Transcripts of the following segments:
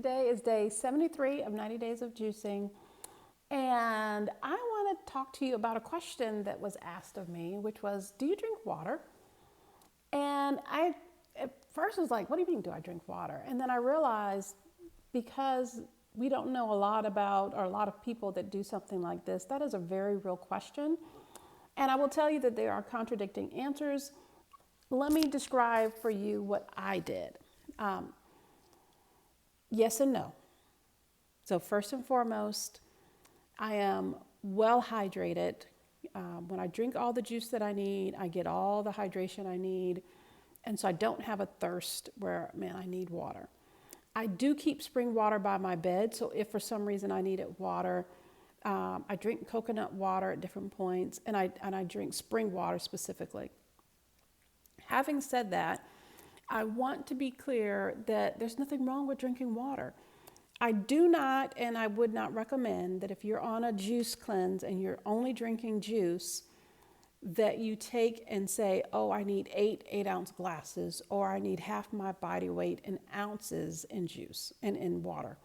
Today is day 73 of 90 Days of Juicing. And I want to talk to you about a question that was asked of me, which was, do you drink water? And I at first was like, what do you mean, do I drink water? And then I realized because we don't know a lot about, or a lot of people that do something like this, that is a very real question. And I will tell you that there are contradicting answers. Let me describe for you what I did. Yes and no. So first and foremost, I am well hydrated. When I drink all the juice that I need, I get all the hydration I need. And so I don't have a thirst where, man, I need water. I do keep spring water by my bed. So if for some reason I needed water, I drink coconut water at different points, and I drink spring water specifically. Having said that, I want to be clear that there's nothing wrong with drinking water. I do not, and I would not recommend that if you're on a juice cleanse and you're only drinking juice, that you take and say, oh, I need 8 ounce glasses, or I need half my body weight in ounces in juice and in water.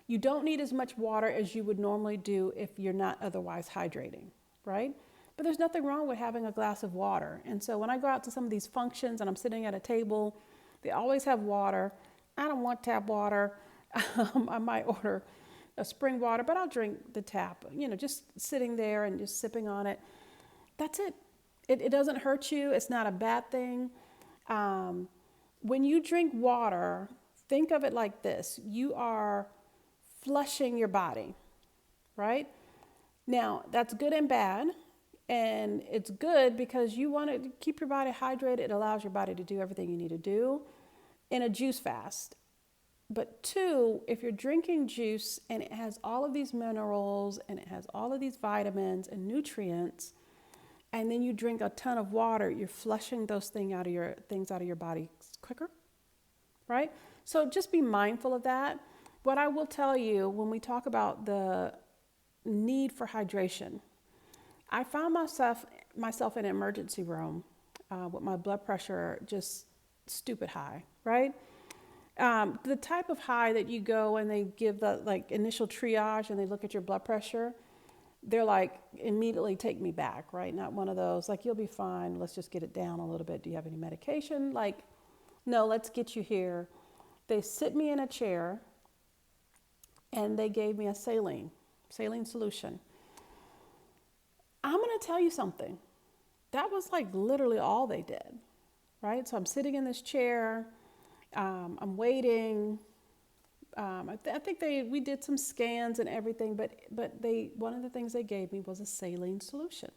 You don't need as much water as you would normally do if you're not otherwise hydrating, right? But there's nothing wrong with having a glass of water. And so when I go out to some of these functions and I'm sitting at a table, they always have water. I don't want tap water. I might order a spring water, but I'll drink the tap, just sitting there and just sipping on it. That's it. It doesn't hurt you. It's not a bad thing. When you drink water, think of it like this. You are flushing your body, right? Now, that's good and bad. And it's good because you want to keep your body hydrated. It allows your body to do everything you need to do in a juice fast. But two, if you're drinking juice and it has all of these minerals and it has all of these vitamins and nutrients, and then you drink a ton of water, you're flushing those things out of your body quicker, right? So just be mindful of that. What I will tell you when we talk about the need for hydration, I found myself in an emergency room with my blood pressure just stupid high, right? The type of high that you go and they give the initial triage and they look at your blood pressure, they're like, immediately take me back, right? Not one of those, like, you'll be fine. Let's just get it down a little bit. Do you have any medication? Like, no, let's get you here. They sit me in a chair and they gave me a saline solution. I'm going to tell you something. That was like literally all they did, right? So I'm sitting in this chair. I'm waiting. I think we did some scans and everything, but one of the things they gave me was a saline solution.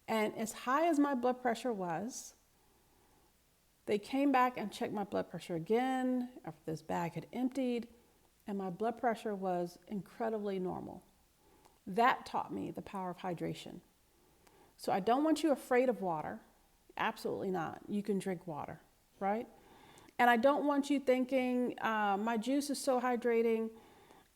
And as high as my blood pressure was, they came back and checked my blood pressure again after this bag had emptied, and my blood pressure was incredibly normal. That taught me the power of hydration. So I don't want you afraid of water. Absolutely not. You can drink water, right? And I don't want you thinking, my juice is so hydrating,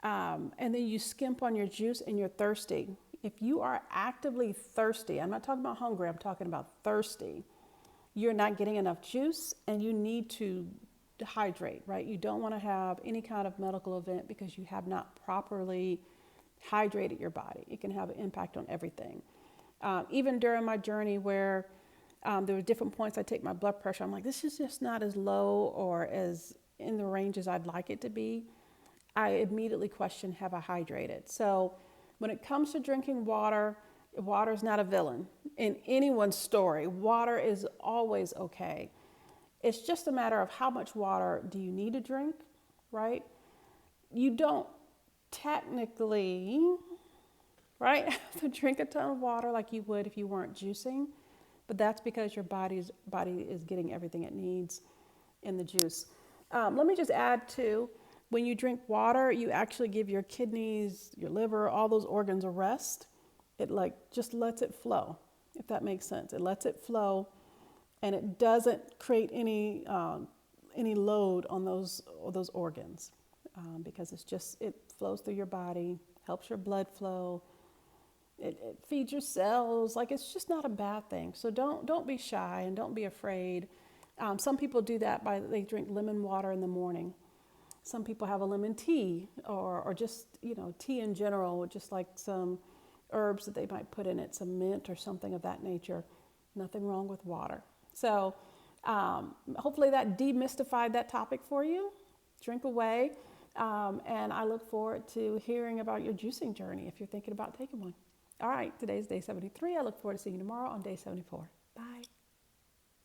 and then you skimp on your juice and you're thirsty. If you are actively thirsty, I'm not talking about hungry, I'm talking about thirsty, you're not getting enough juice and you need to hydrate, right? You don't want to have any kind of medical event because you have not properly hydrated your body. It can have an impact on everything. Even during my journey where there were different points I take my blood pressure, I'm like, this is just not as low or as in the range as I'd like it to be. I immediately question, have I hydrated? So when it comes to drinking water, water is not a villain in anyone's story. Water is always okay. It's just a matter of how much water do you need to drink, right? You don't technically, right, have to drink a ton of water like you would if you weren't juicing, but that's because your body is getting everything it needs in the juice. Let me just add too, when you drink water, you actually give your kidneys, your liver, all those organs a rest. It just lets it flow, if that makes sense. It lets it flow, and it doesn't create any load on those organs, because it flows through your body, helps your blood flow. It feeds your cells. It's just not a bad thing. So don't be shy and don't be afraid. Some people do that they drink lemon water in the morning. Some people have a lemon tea or just, tea in general, just like some herbs that they might put in it, some mint or something of that nature. Nothing wrong with water. So hopefully that demystified that topic for you. Drink away. And I look forward to hearing about your juicing journey if you're thinking about taking one. All right, today's day 73. I look forward to seeing you tomorrow on day 74. Bye.